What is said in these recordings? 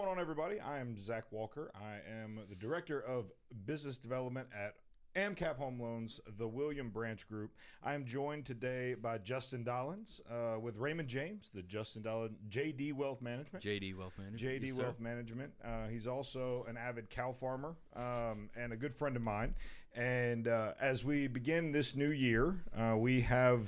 going on, everybody? I am Zach Walker. I am the Director of Business Development at AMCAP Home Loans, the William Branch Group. I am joined today by Justin Dollins with Raymond James, the Justin Dollins, JD Wealth Management. JD Wealth Management. JD Yes, Wealth sir. Management. He's also an avid cow farmer and a good friend of mine. And as we begin this new year, we have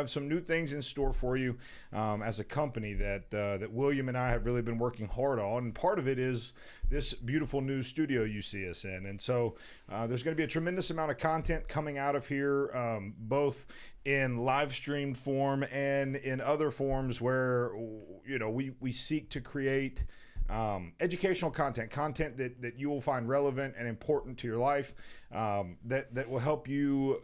some new things in store for you as a company that William and I have really been working hard on. And part of it is this beautiful new studio you see us in. And so there's going to be a tremendous amount of content coming out of here, both in live streamed form and in other forms where we seek to create educational content that you will find relevant and important to your life, that will help you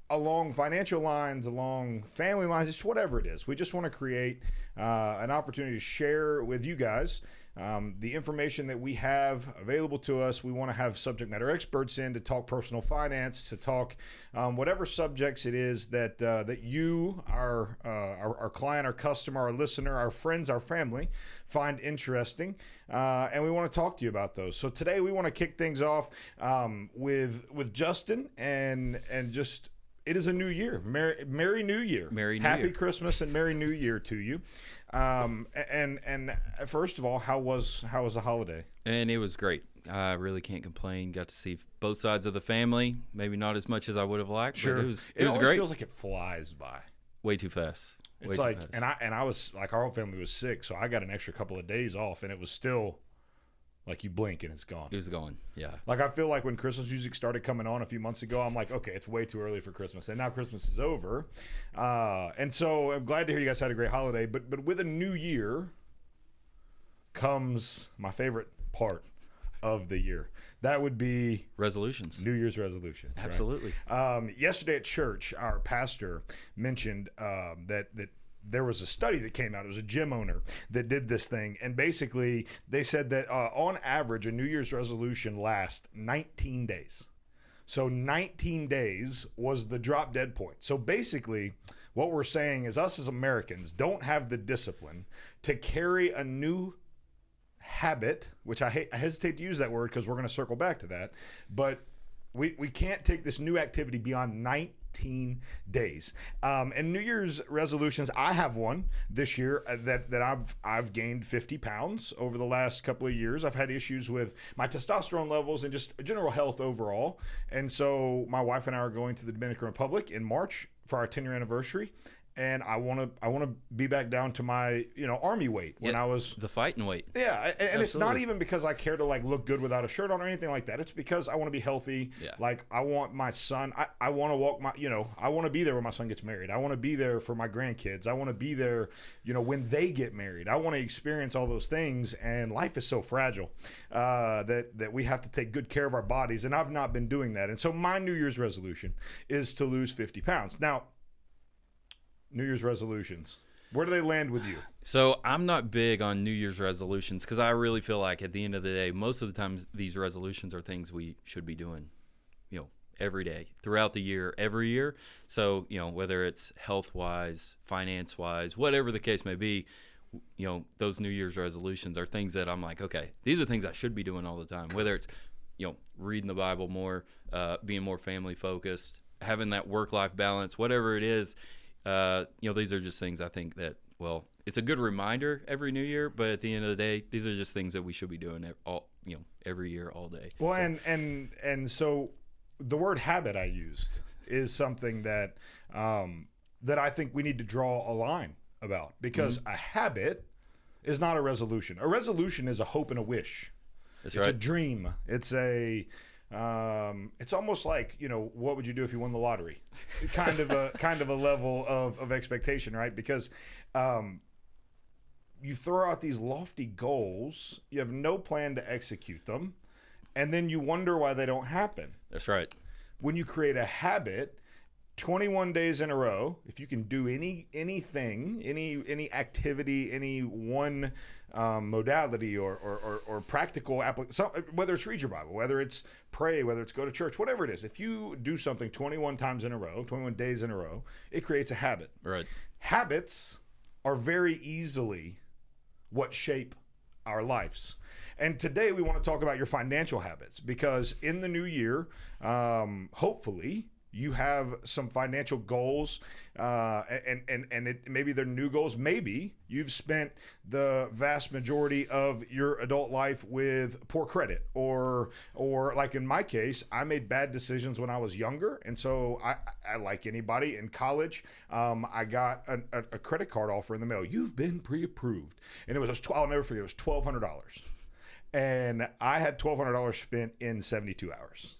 along financial lines, along family lines, just whatever it is. We just want to create an opportunity to share with you guys the information that we have available to us. We want to have subject matter experts in to talk personal finance, to talk whatever subjects it is that you, our client, our customer, our listener, our friends, our family find interesting, and we want to talk to you about those. So today we want to kick things off with Justin and just. It is a new year. Merry New Year. Merry New Happy Year. Christmas and Merry New Year to you. And first of all, how was the holiday? And it was great. I really can't complain. Got to see both sides of the family. Maybe not as much as I would have liked. Sure. But it was always great. feels like it flies by. Way too fast. Way It's too like, fast. and I was like, our whole family was sick, so I got an extra couple of days off, and it was still like you blink and it's gone. It was gone. Yeah. Like I feel like when Christmas music started coming on a few months ago, I'm like, okay, it's way too early for Christmas, and now Christmas is over, and so I'm glad to hear you guys had a great holiday. But with a new year comes my favorite part of the year. That would be Resolutions. New Year's resolutions. right? Absolutely. Yesterday at church, our pastor mentioned that there was a study that came out. It was a gym owner that did this thing. And basically, they said that on average, a New Year's resolution lasts 19 days. So 19 days was the drop dead point. So basically, what we're saying is us as Americans don't have the discipline to carry a new habit, which I hesitate to use that word because we're going to circle back to that. But we can't take this new activity beyond 19 days. And New Year's resolutions, I have one this year that I've gained 50 pounds over the last couple of years. I've had issues with my testosterone levels and just general health overall. And so my wife and I are going to the Dominican Republic in March for our 10-year anniversary. And I want to be back down to my Army weight when I was the fighting weight. Yeah, and it's not Absolutely. even because I care to like look good without a shirt on or anything like that. It's because I want to be healthy. Yeah. Like I want my son. I want to walk my. I want to be there when my son gets married. I want to be there for my grandkids. I want to be there. When they get married. I want to experience all those things. And life is so fragile that we have to take good care of our bodies. And I've not been doing that. And so my New Year's resolution is to lose 50 pounds. Now, New Year's resolutions. Where do they land with you? So I'm not big on New Year's resolutions because I really feel like at the end of the day, most of the times these resolutions are things we should be doing, every day, throughout the year, every year. So, whether it's health-wise, finance-wise, whatever the case may be, those New Year's resolutions are things that I'm like, okay, these are things I should be doing all the time, whether it's, reading the Bible more, being more family-focused, having that work-life balance, whatever it is. These are just things I think that, it's a good reminder every New Year, but at the end of the day, these are just things that we should be doing every year, all day. Well, So, and so the word habit I used is something that that I think we need to draw a line about, because a habit is not a resolution. A resolution is a hope and a wish. that's It's a right. dream. It's almost like, what would you do if you won the lottery? kind of a level of expectation, right? Because you throw out these lofty goals, you have no plan to execute them, and then you wonder why they don't happen. That's right. When you create a habit, 21 days in a row, if you can do anything, any activity, any one modality or practical application, whether it's read your Bible, whether it's pray, whether it's go to church, whatever it is, if you do something 21 times in a row, 21 days in a row, it creates a habit. Right. Habits are very easily what shape our lives. And today we want to talk about your financial habits, because in the new year, hopefully you have some financial goals, maybe they're new goals. Maybe you've spent the vast majority of your adult life with poor credit, or like in my case, I made bad decisions when I was younger, and so I like anybody in college, I got a credit card offer in the mail. You've been pre-approved, and it was I'll never forget. It was $1,200, and I had $1,200 spent in 72 hours.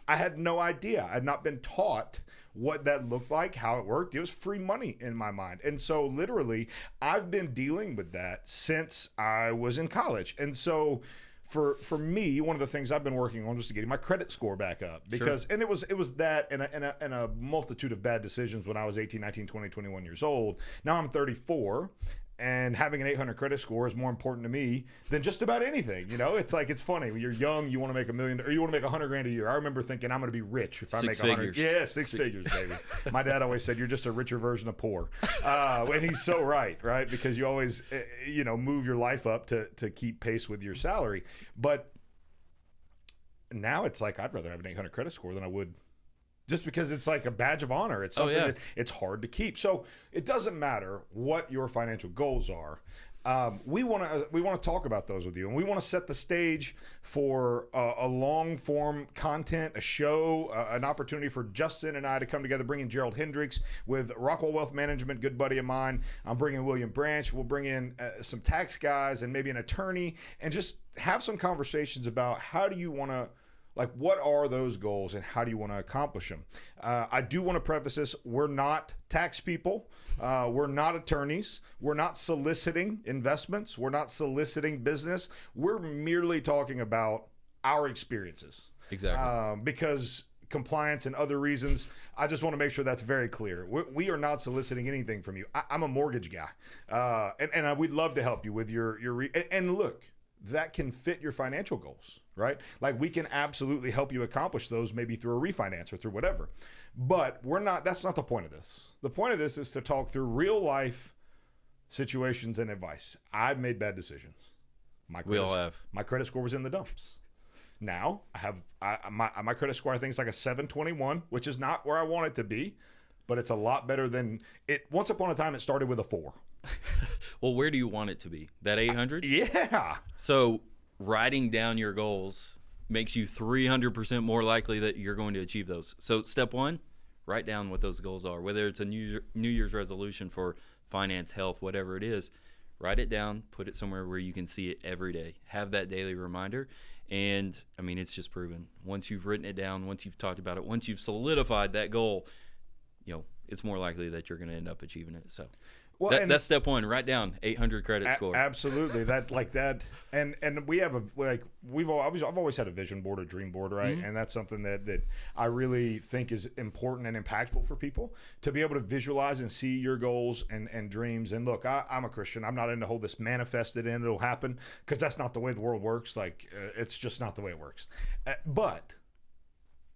I had no idea. I had not been taught what that looked like, how it worked. It was free money in my mind. And so literally, I've been dealing with that since I was in college. And so for me, one of the things I've been working on was to getting my credit score back up, because and it was that and a multitude of bad decisions when I was 18, 19, 20, 21 years old. Now I'm 34. And having an 800 credit score is more important to me than just about anything. You know, it's like, it's funny. When you're young, you want to make $1 million, or you want to make $100,000 a year. I remember thinking, I'm going to be rich if I make 100. Yeah, six figures, baby. My dad always said, you're just a richer version of poor. And he's so right? Because you always, move your life up to keep pace with your salary. But now it's like, I'd rather have an 800 credit score than I would, just because it's like a badge of honor. It's something that it's hard to keep. So it doesn't matter what your financial goals are. We want to talk about those with you, and we want to set the stage for a long form content, a show, an opportunity for Justin and I to come together, bring in Gerald Hendricks with Rockwell Wealth Management, good buddy of mine. I'm bringing William Branch. We'll bring in some tax guys and maybe an attorney, and just have some conversations about how do you want to, like, what are those goals and how do you want to accomplish them? I do want to preface this. We're not tax people. We're not attorneys. We're not soliciting investments. We're not soliciting business. We're merely talking about our experiences. Exactly. Because compliance and other reasons, I just want to make sure that's very clear. We are not soliciting anything from you. I'm a mortgage guy. And we'd love to help you with your and look, that can fit your financial goals, right? Like, we can absolutely help you accomplish those, maybe through a refinance or through whatever. But that's not the point of this. The point of this is to talk through real life situations and advice. I've made bad decisions. We all have. My credit score was in the dumps. Now I have my credit score, I think, is like a 721, which is not where I want it to be, but it's a lot better than it. Once upon a time, it started with a 4. Well, where do you want it to be? That 800? Yeah. So writing down your goals makes you 300% more likely that you're going to achieve those. So step 1, write down what those goals are. Whether it's a New Year's resolution for finance, health, whatever it is, write it down, put it somewhere where you can see it every day. Have that daily reminder. And, I mean, it's just proven. Once you've written it down, once you've talked about it, once you've solidified that goal, it's more likely that you're going to end up achieving it. So that's step 1. Write down 800 credit score. Absolutely. That. And we have I've always had a vision board, a dream board, right? Mm-hmm. And that's something that I really think is important and impactful for people to be able to visualize and see your goals and dreams. And look, I'm a Christian. I'm not into hold this manifested and it'll happen, because that's not the way the world works. Like, it's just not the way it works. But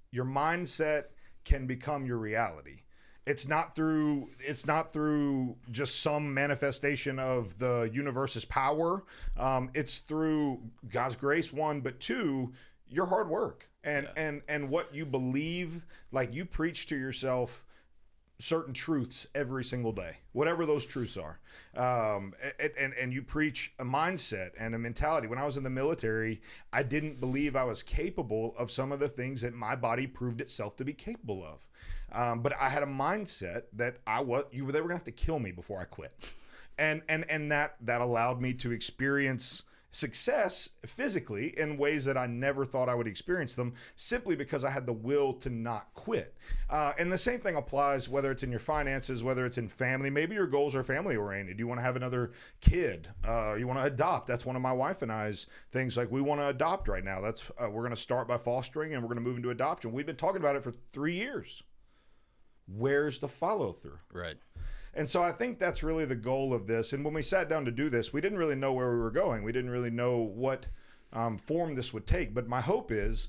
your mindset can become your reality. It's not through just some manifestation of the universe's power. It's through God's grace, 1, but 2, your hard work and what you believe. Like, you preach to yourself certain truths every single day, whatever those truths are. And you preach a mindset and a mentality. When I was in the military, I didn't believe I was capable of some of the things that my body proved itself to be capable of. But I had a mindset that they were going to have to kill me before I quit. And that allowed me to experience success physically in ways that I never thought I would experience them, simply because I had the will to not quit. And the same thing applies whether it's in your finances, whether it's in family. Maybe your goals are family oriented. You want to have another kid. You want to adopt. That's one of my wife and I's things. Like, we want to adopt right now. That's we're going to start by fostering, and we're going to move into adoption. We've been talking about it for 3 years. Where's the follow through? Right. And so I think that's really the goal of this. And when we sat down to do this, we didn't really know where we were going. We didn't really know what form this would take. But my hope is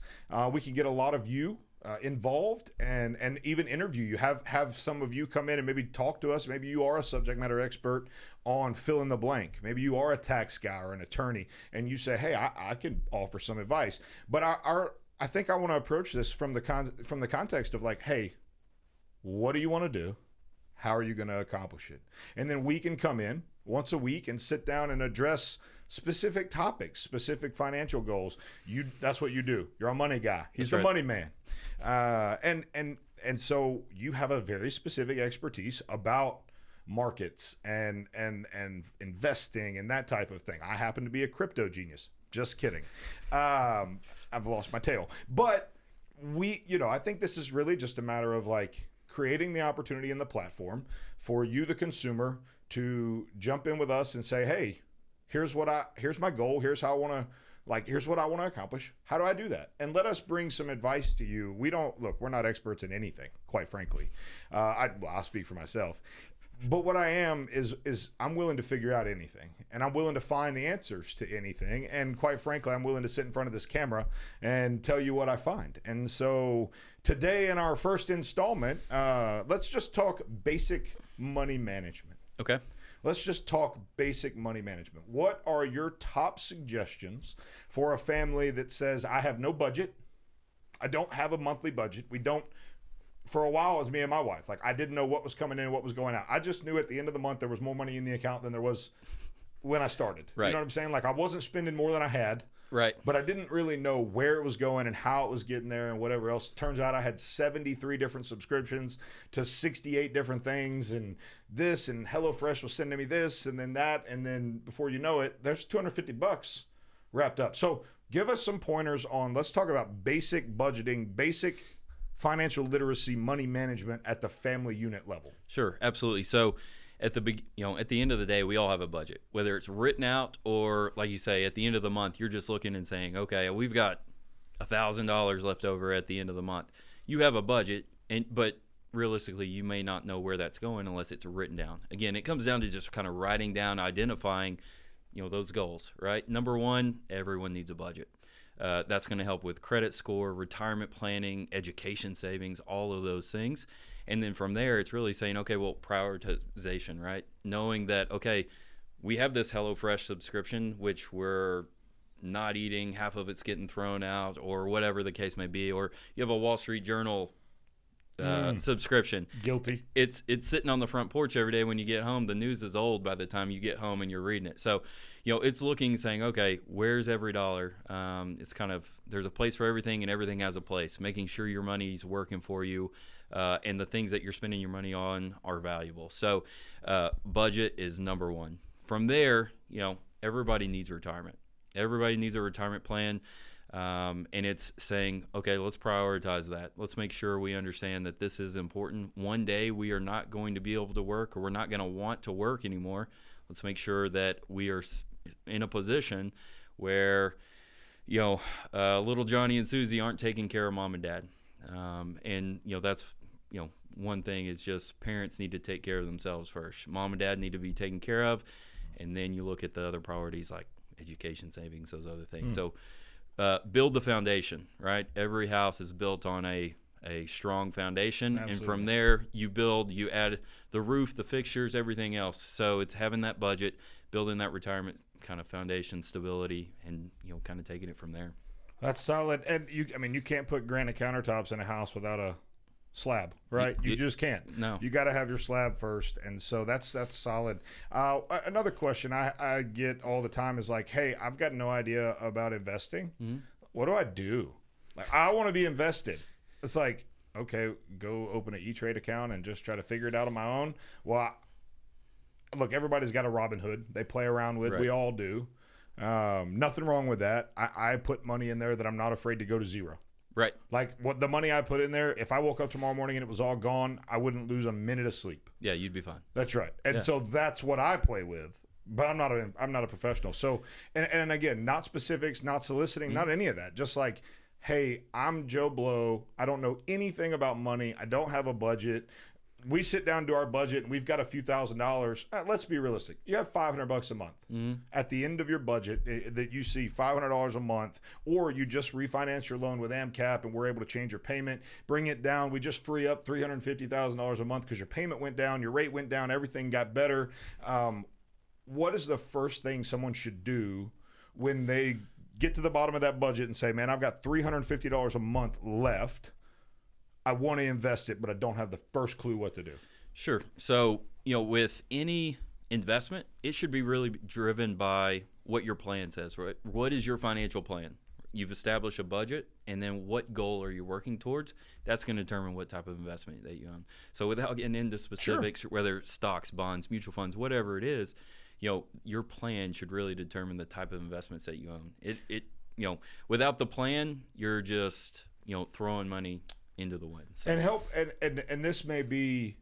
we can get a lot of you involved and even interview you. Have some of you come in and maybe talk to us. Maybe you are a subject matter expert on fill in the blank. Maybe you are a tax guy or an attorney, and you say, hey, I can offer some advice. But I think I want to approach this from the context of like, hey, what do you want to do? How are you going to accomplish it? And then we can come in once a week and sit down and address specific topics, specific financial goals. That's what you do. You're a money guy. He's the money man. And so you have a very specific expertise about markets and investing and that type of thing. I happen to be a crypto genius. Just kidding. I've lost my tail. But I think this is really just a matter of like creating the opportunity and the platform for you, the consumer, to jump in with us and say, hey, here's my goal. Here's what I want to accomplish. How do I do that? And let us bring some advice to you. We're not experts in anything, quite frankly. I'll speak for myself. But what I am is I'm willing to figure out anything, and I'm willing to find the answers to anything. And quite frankly, I'm willing to sit in front of this camera and tell you what I find. And so today in our first installment, let's just talk basic money management. Okay. Let's just talk basic money management. What are your top suggestions for a family that says, I have no budget. I don't have a monthly budget. For a while, it was me and my wife. Like, I didn't know what was coming in and what was going out. I just knew at the end of the month there was more money in the account than there was when I started. Right. You know what I'm saying? Like, I wasn't spending more than I had. Right. But I didn't really know where it was going and how it was getting there and whatever else. Turns out I had 73 different subscriptions to 68 different things, and this, and HelloFresh was sending me this and then that. And then before you know it, there's $250 wrapped up. So give us some pointers on, let's talk about basic budgeting, basic financial literacy, money management at the family unit level. Sure, absolutely. So at the end of the day, we all have a budget, whether it's written out or, like you say, at the end of the month, you're just looking and saying, okay, we've got $1,000 left over at the end of the month. You have a budget, but realistically, you may not know where that's going unless it's written down. Again, it comes down to just kind of writing down, identifying, those goals, right? Number one, everyone needs a budget. That's going to help with credit score, retirement planning, education savings, all of those things. And then from there, it's really saying, okay, well, prioritization, right? Knowing that, okay, we have this HelloFresh subscription, which we're not eating, half of it's getting thrown out, or whatever the case may be. Or you have a Wall Street Journal subscription. Guilty. It's sitting on the front porch every day when you get home. The news is old by the time you get home and you're reading it. So, it's looking, saying, okay, where's every dollar? It's kind of, there's a place for everything and everything has a place. Making sure your money's working for you and the things that you're spending your money on are valuable. So budget is number one. From there, everybody needs retirement. Everybody needs a retirement plan. And it's saying, okay, let's prioritize that. Let's make sure we understand that this is important. One day we are not going to be able to work, or we're not going to want to work anymore. Let's make sure that we are in a position where, little Johnny and Susie aren't taking care of mom and dad. And that's, one thing is just parents need to take care of themselves first. Mom and dad need to be taken care of. And then you look at the other priorities like education, savings, those other things. So build the foundation, right? Every house is built on a strong foundation. Absolutely. And from there you add the roof, the fixtures, everything else. So it's having that budget, building that retirement kind of foundation stability, and kind of taking it from there. That's solid. And you can't put granite countertops in a house without a slab, right? You just can't. No. You got to have your slab first. And so that's solid. Another question I get all the time is like, hey, I've got no idea about investing. Mm-hmm. What do I do? Like, I want to be invested. It's like, okay, go open an E-Trade account and just try to figure it out on my own. Well, look, everybody's got a Robinhood they play around with. Right. We all do. Nothing wrong with that. I put money in there that I'm not afraid to go to zero. Right. Like what the money I put in there, if I woke up tomorrow morning and it was all gone, I wouldn't lose a minute of sleep. Yeah, you'd be fine. That's right. And so that's what I play with. But I'm not a professional. So and again, not specifics, not soliciting, not any of that. Just like, hey, I'm Joe Blow. I don't know anything about money. I don't have a budget. we sit down to our budget and we've got a few $1,000s. Let's be realistic. You have $500 a month at the end of your budget that you see $500 a month, or you just refinance your loan with AMCAP and we're able to change your payment, bring it down. We just free up $350,000 a month because your payment went down, your rate went down, everything got better. What is the first thing someone should do when they get to the bottom of that budget and say, man, I've got $350 a month left. I want to invest it, but I don't have the first clue what to do. Sure. So, with any investment, it should be really driven by what your plan says, right? What is your financial plan? You've established a budget, and then what goal are you working towards? That's going to determine what type of investment that you own. So without getting into specifics, whether it's stocks, bonds, mutual funds, whatever it is, your plan should really determine the type of investments that you own. Without the plan, you're just, throwing money into the wind. So. And this may be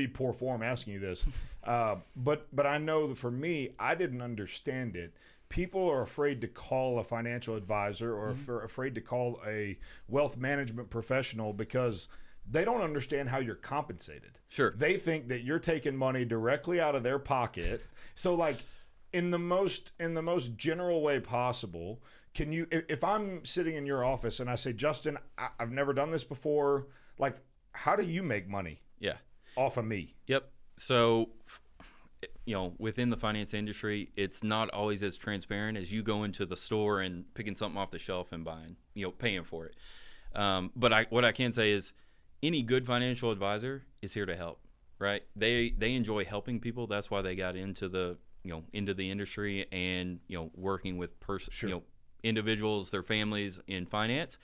poor form asking you this, but I know that for me, I didn't understand it. People are afraid to call a financial advisor or afraid to call a wealth management professional because they don't understand how you're compensated. Sure. They think that you're taking money directly out of their pocket. So like in the most general way possible, can you, if I'm sitting in your office and I say, Justin, I've never done this before, like, how do you make money? Yeah. Off of me? Yep. So, within the finance industry, it's not always as transparent as you go into the store and picking something off the shelf and buying, paying for it. But what I can say is any good financial advisor is here to help, right? They enjoy helping people. That's why they got into the industry and, working with individuals, their families in finance.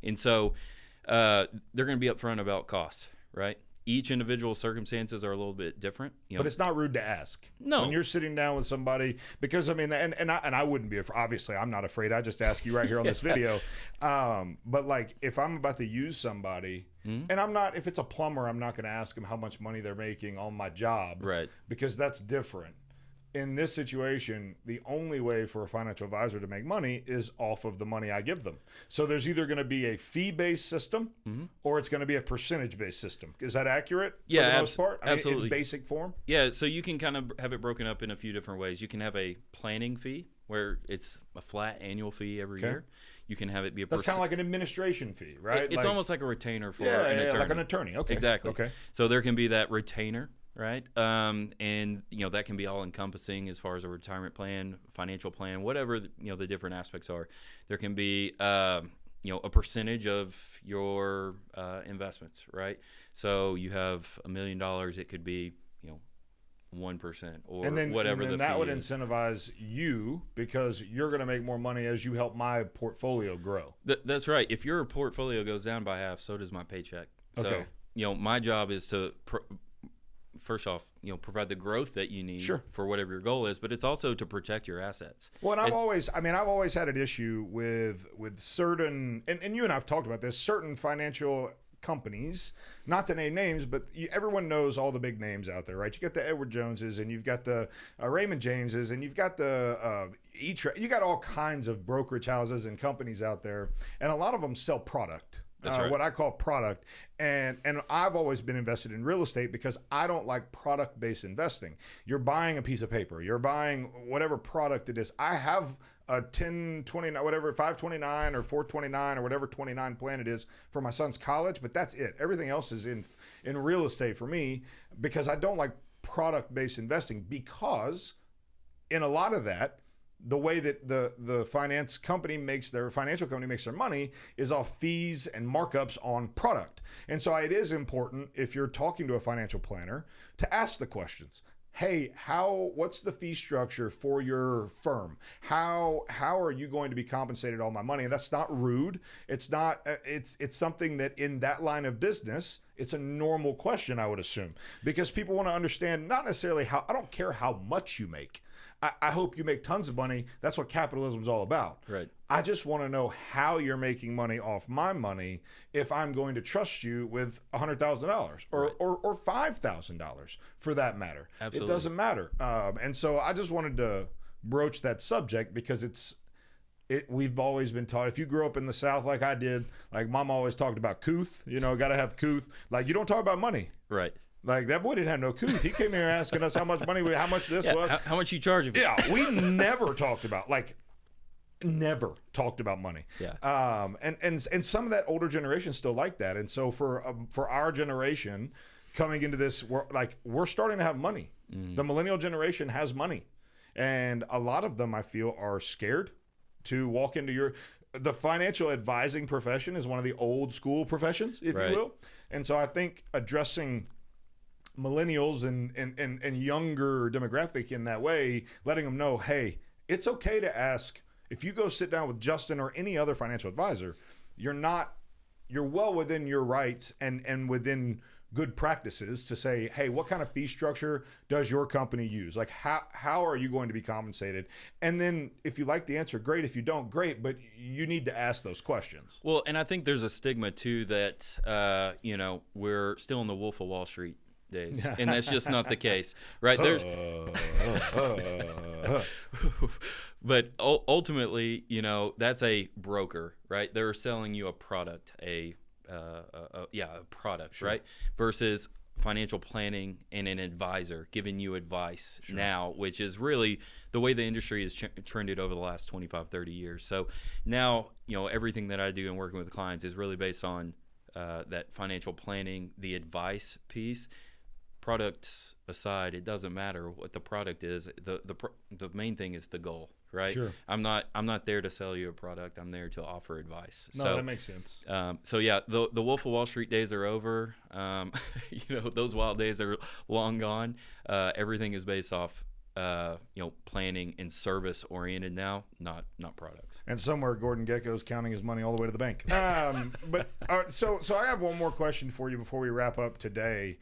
And so they're going to be upfront about costs, right? Each individual circumstances are a little bit different. But it's not rude to ask. No. When you're sitting down with somebody, because I mean, and I wouldn't be, obviously I'm not afraid. I just ask you right here on this video. But like if I'm about to use somebody and I'm not, if it's a plumber, I'm not going to ask them how much money they're making on my job. Right. Because that's different. In this situation, the only way for a financial advisor to make money is off of the money I give them. So there's either going to be a fee-based system or it's going to be a percentage-based system. Is that accurate for the most part? Absolutely. In basic form? Yeah, so you can kind of have it broken up in a few different ways. You can have a planning fee where it's a flat annual fee every year. You can have it be a That's kind of like an administration fee, right? It's almost like a retainer for an attorney. Like an attorney. Okay. Exactly. Okay. So there can be that retainer, right? And that can be all encompassing as far as a retirement plan, financial plan, whatever the different aspects are. There can be a percentage of your investments, right? So you have $1 million, it could be 1% or whatever. And then the that fee would is. incentivize you because you're going to make more money as you help my portfolio grow. That's right. If your portfolio goes down by half, so does my paycheck. So my job is to first off, provide the growth that you need for whatever your goal is, but it's also to protect your assets. Well, and I've always had an issue with certain, and you and I've talked about this, certain financial companies, not to name names, but everyone knows all the big names out there, right? You got the Edward Joneses, and you've got the Raymond Jameses, and you've got the you got all kinds of brokerage houses and companies out there, and a lot of them sell product. That's right. What I call product. And I've always been invested in real estate because I don't like product-based investing. You're buying a piece of paper. You're buying whatever product it is. I have a 1029, whatever, 529 or 429 or whatever 29 plan it is for my son's college, but that's it. Everything else is in real estate for me because I don't like product-based investing because in a lot of that, the way that the financial company makes their money is off fees and markups on product. And so it is important if you're talking to a financial planner to ask the questions. Hey, what's the fee structure for your firm? How are you going to be compensated all my money? And that's not rude. It's not, it's something that in that line of business, it's a normal question, I would assume, because people want to understand not necessarily I don't care how much you make. I hope you make tons of money. That's what capitalism is all about. Right. I just want to know how you're making money off my money if I'm going to trust you with $100,000 or $5,000 for that matter. Absolutely. It doesn't matter. And so I just wanted to broach that subject because it's we've always been taught, if you grew up in the South like I did, like mom always talked about couth, got to have couth. Like, you don't talk about money. Right. Like, that boy didn't have no couth. He came here asking us how much money, how much this was. How much you charge? Yeah, we never talked about, never talked about money. Yeah. And some of that older generation still like that. And so for our generation coming into this, we're starting to have money. The millennial generation has money. And a lot of them, I feel, are scared to walk into the financial advising profession is one of the old school professions, if Right. you will. And so I think addressing millennials and younger demographic in that way, letting them know, hey, it's okay to ask. If you go sit down with Justin or any other financial advisor, you're well within your rights and within good practices to say, hey, what kind of fee structure does your company use? Like, how are you going to be compensated? And then if you like the answer, great. If you don't, great. But you need to ask those questions. Well, and I think there's a stigma too that we're still in the Wolf of Wall Street days, and that's just not the case, right? There's, but ultimately, that's a broker, right? They're selling you a product, a product, Sure. right? Versus financial planning and an advisor giving you advice now, which is really the way the industry has trended over the last 25, 30 years. So now, everything that I do in working with clients is really based on that financial planning, the advice piece. Product aside, it doesn't matter what the product is. The main thing is the goal, right? Sure. I'm not there to sell you a product. I'm there to offer advice. No, that makes sense. So yeah, the Wolf of Wall Street days are over. Those wild days are long gone. Everything is based off planning and service oriented now, not products. And somewhere Gordon Gekko's counting his money all the way to the bank. But so I have one more question for you before we wrap up today.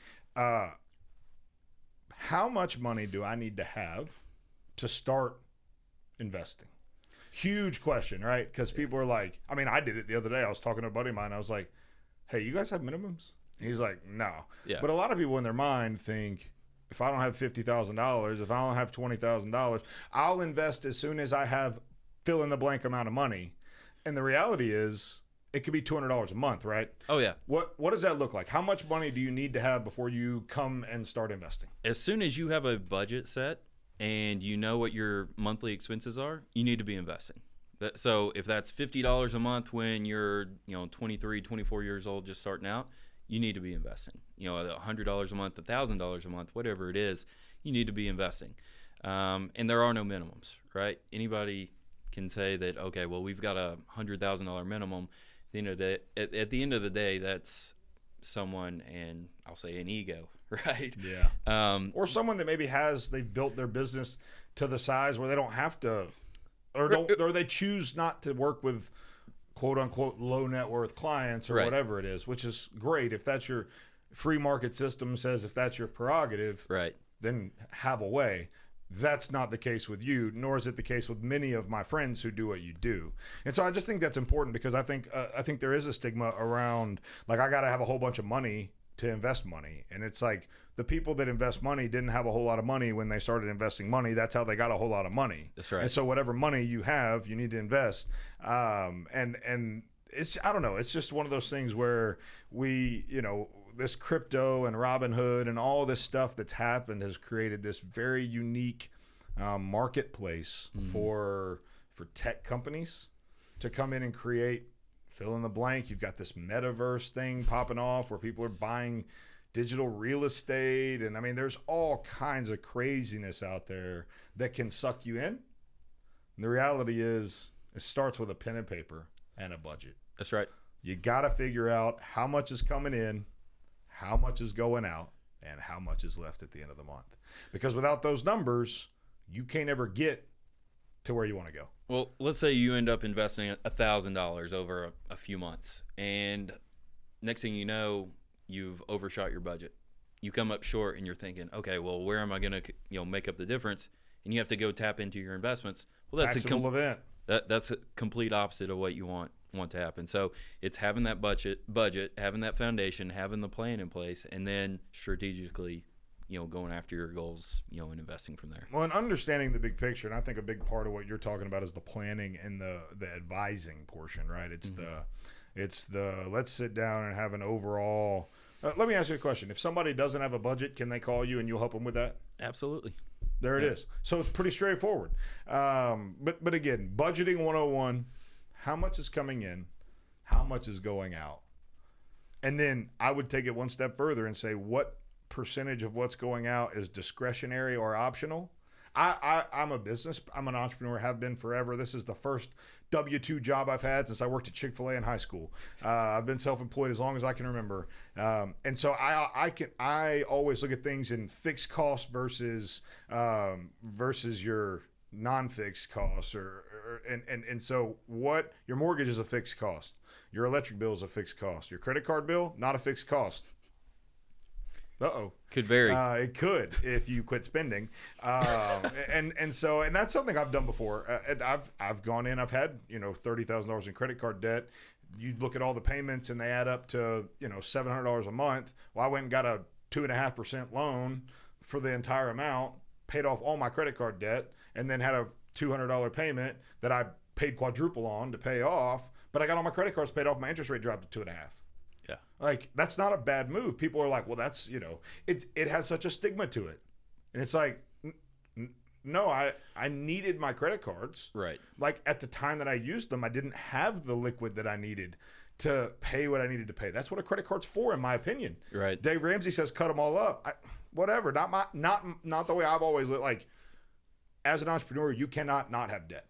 How much money do I need to have to start investing? Huge question, right? Because people are like, I did it the other day. I was talking to a buddy of mine. I was like, hey, you guys have minimums? He's like, no. Yeah. But a lot of people in their mind think, if I don't have $50,000, if I don't have $20,000, I'll invest as soon as I have fill in the blank amount of money. And the reality is, it could be $200 a month, right? Oh yeah. What does that look like? How much money do you need to have before you come and start investing? As soon as you have a budget set and you know what your monthly expenses are, you need to be investing. So if that's $50 a month when you're 23, 24 years old, just starting out, you need to be investing. $100 a month, $1,000 a month, whatever it is, you need to be investing. And there are no minimums, right? Anybody can say that, okay, well, we've got a $100,000 minimum. At the end of the day, that's someone, and I'll say an ego, right? Yeah. Or someone that maybe they've built their business to the size where they don't have to, or they choose not to work with quote unquote low net worth clients or Right. whatever it is, which is great. If that's your free market system says, if that's your prerogative, Right. then have a way. That's not the case with you, nor is it the case with many of my friends who do what you do. And so I just think that's important because I think there is a stigma around, like, I got to have a whole bunch of money to invest money. And it's like the people that invest money didn't have a whole lot of money when they started investing money. That's how they got a whole lot of money. That's right. And so whatever money you have, you need to invest. And it's, I don't know, it's just one of those things where this crypto and Robinhood and all this stuff that's happened has created this very unique marketplace for tech companies to come in and create fill in the blank. You've got this metaverse thing popping off where people are buying digital real estate. And there's all kinds of craziness out there that can suck you in. And the reality is it starts with a pen and paper and a budget. That's right. You got to figure out how much is coming in, how much is going out, and how much is left at the end of the month. Because without those numbers, you can't ever get to where you want to go. Well, let's say you end up investing $1,000 over a few months, and next thing you know, you've overshot your budget. You come up short, and you're thinking, okay, well, where am I going to make up the difference? And you have to go tap into your investments. Well, that's Taxable event. That's a complete opposite of what you want to happen. So it's having that budget, having that foundation, having the plan in place, and then strategically going after your goals, and investing from there. Well, and understanding the big picture, and I think a big part of what you're talking about is the planning and the advising portion, right? It's the let's sit down and have an overall. Let me ask you a question: if somebody doesn't have a budget, can they call you and you'll help them with that? Absolutely. There it is. So it's pretty straightforward. But again, budgeting 101, how much is coming in? How much is going out? And then I would take it one step further and say, what percentage of what's going out is discretionary or optional? I'm an entrepreneur, have been forever. This is the first W-2 job I've had since I worked at Chick-fil-A in high school. I've been self-employed as long as I can remember. And so I always look at things in fixed costs versus your non-fixed costs and so what your mortgage is a fixed cost. Your electric bill is a fixed cost. Your credit card bill, not a fixed cost. Could vary. It could if you quit spending, and that's something I've done before. And I've gone in. I've had $30,000 in credit card debt. You look at all the payments and they add up to $700 a month. Well, I went and got a 2.5% loan for the entire amount, paid off all my credit card debt, and then had a $200 payment that I paid quadruple on to pay off. But I got all my credit cards paid off. My interest rate dropped to 2.5%. Yeah. Like, that's not a bad move. People are like, well, that's, it has such a stigma to it. And it's like, no, I needed my credit cards. Right. Like, at the time that I used them, I didn't have the liquid that I needed to pay what I needed to pay. That's what a credit card's for, in my opinion. Right. Dave Ramsey says, cut them all up. Whatever. Not the way I've always lived. Like, as an entrepreneur, you cannot not have debt.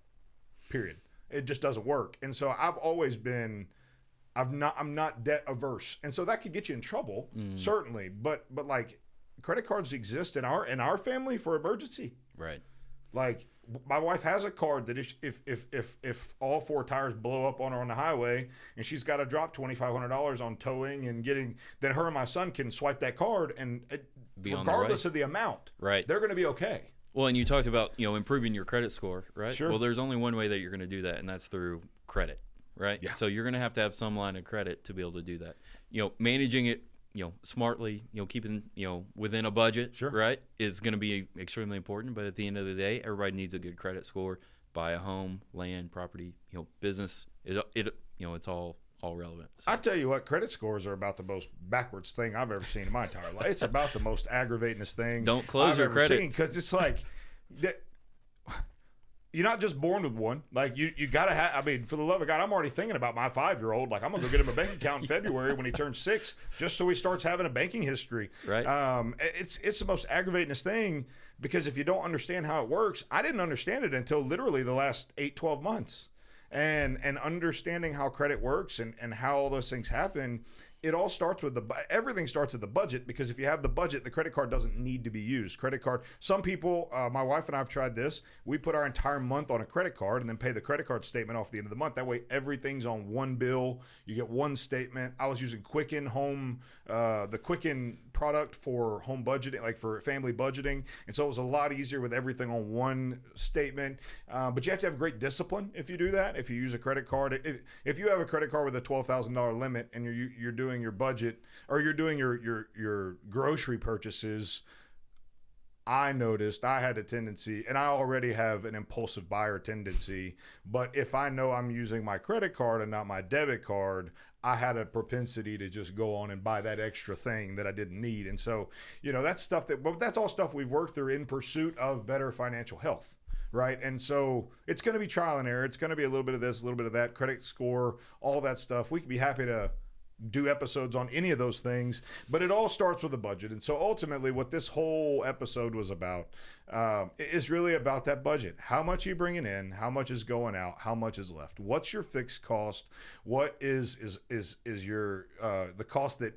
Period. It just doesn't work. And so I've always been, I'm not debt averse. And so that could get you in trouble, certainly. But like, credit cards exist in our family for emergency. Right. Like, my wife has a card that if all four tires blow up on her on the highway and she's got to drop $2,500 on towing and getting, then her and my son can swipe that card and regardless of the amount, right, they're going to be okay. Well, and you talked about, improving your credit score, right? Sure. Well, there's only one way that you're going to do that, and that's through credit, right? Yeah. So you're going to have some line of credit to be able to do that. Managing it, smartly, keeping, within a budget, sure, right, is going to be extremely important. But at the end of the day, everybody needs a good credit score. Buy a home, land, property, business. It's all relevant. So. I tell you what, credit scores are about the most backwards thing I've ever seen in my entire life. It's about the most aggravatingest thing. Don't close your credit, because it's like you're not just born with one. Like, you got to have. I mean, for the love of God, I'm already thinking about my 5-year-old. Like, I'm gonna go get him a bank account in February when he turns 6, just so he starts having a banking history. Right. It's the most aggravatingest thing, because if you don't understand how it works, I didn't understand it until literally the last 8-12 months. And understanding how credit works and how all those things happen, it all starts with everything starts at the budget, because if you have the budget, the credit card doesn't need to be used. Credit card, some people, my wife and I have tried this. We put our entire month on a credit card and then pay the credit card statement off at the end of the month. That way, everything's on one bill. You get one statement. I was using Quicken Home, the Quicken product for home budgeting, like for family budgeting. And so it was a lot easier with everything on one statement. But you have to have great discipline if you do that. If you use a credit card, if you have a credit card with a $12,000 limit and you're doing your budget, or you're doing your grocery purchases, I noticed I had a tendency, and I already have an impulsive buyer tendency, but if I know I'm using my credit card and not my debit card, I had a propensity to just go on and buy that extra thing that I didn't need. And so, that's stuff but that's all stuff we've worked through in pursuit of better financial health. Right. And so it's going to be trial and error. It's going to be a little bit of this, a little bit of that, credit score, all that stuff. We could be happy to do episodes on any of those things, but it all starts with a budget. And so ultimately what this whole episode was about is really about that budget. How much are you bringing in? How much is going out? How much is left? What's your fixed cost? What is your the cost that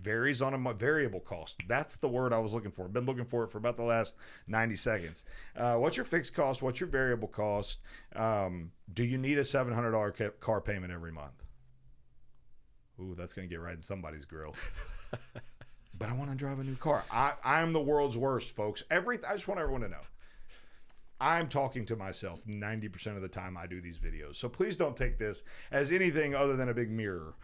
varies on a variable cost? That's the word I was looking for. I've been looking for it for about the last 90 seconds. What's your fixed cost? What's your variable cost? Do you need a $700 car payment every month? Ooh, that's going to get right in somebody's grill. But I want to drive a new car. I'm the world's worst, folks. I just want everyone to know. I'm talking to myself 90% of the time I do these videos. So please don't take this as anything other than a big mirror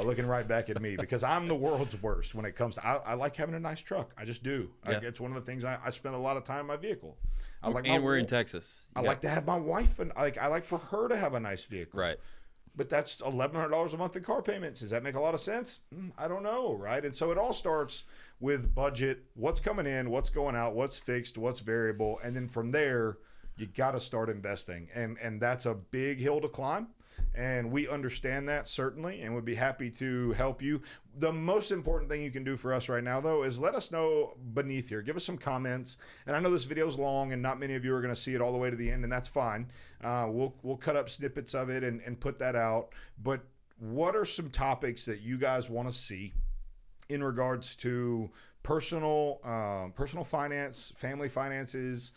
looking right back at me, because I'm the world's worst when it comes to, I like having a nice truck. I just do. Yeah. It's one of the things I spend a lot of time in my vehicle. I like And we're in Texas. I like to have my wife, and I like for her to have a nice vehicle. Right. But that's $1,100 a month in car payments. Does that make a lot of sense? I don't know, right? And so it all starts with budget, what's coming in, what's going out, what's fixed, what's variable, and then from there, you got to start investing. And that's a big hill to climb. And we understand that, certainly, and would be happy to help you. The most important thing you can do for us right now, though, is let us know beneath here. Give us some comments. And I know this video is long, and not many of you are going to see it all the way to the end, and that's fine. We'll cut up snippets of it and put that out. But what are some topics that you guys want to see in regards to personal finance, family finances,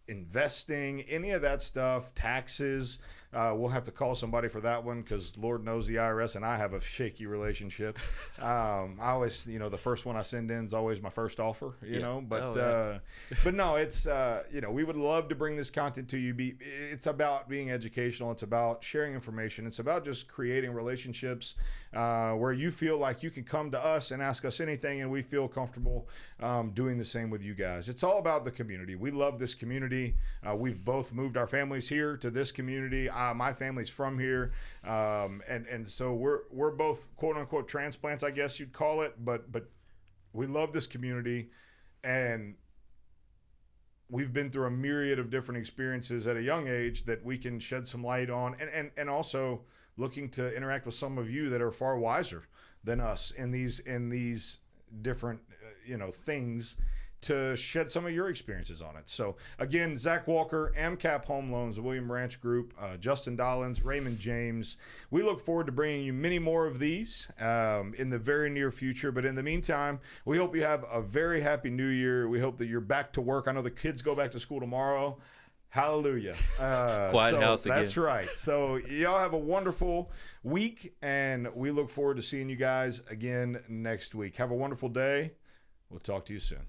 investing, any of that stuff, taxes? We'll have to call somebody for that one, because Lord knows the IRS and I have a shaky relationship. I always, the first one I send in is always my first offer, but but no, it's, we would love to bring this content to you. It's about being educational. It's about sharing information. It's about just creating relationships where you feel like you can come to us and ask us anything, and we feel comfortable doing the same with you guys. It's all about the community. We love this community. We've both moved our families here to this community. My family's from here, and so we're both quote unquote transplants, I guess you'd call it. But we love this community, and we've been through a myriad of different experiences at a young age that we can shed some light on, and also looking to interact with some of you that are far wiser than us in these different things, to shed some of your experiences on it. So again, Zach Walker, AMCAP Home Loans, the William Branch Group, Justin Dollins, Raymond James. We look forward to bringing you many more of these in the very near future. But in the meantime, we hope you have a very happy new year. We hope that you're back to work. I know the kids go back to school tomorrow. Hallelujah. Quiet house again. That's right. So y'all have a wonderful week, and we look forward to seeing you guys again next week. Have a wonderful day. We'll talk to you soon.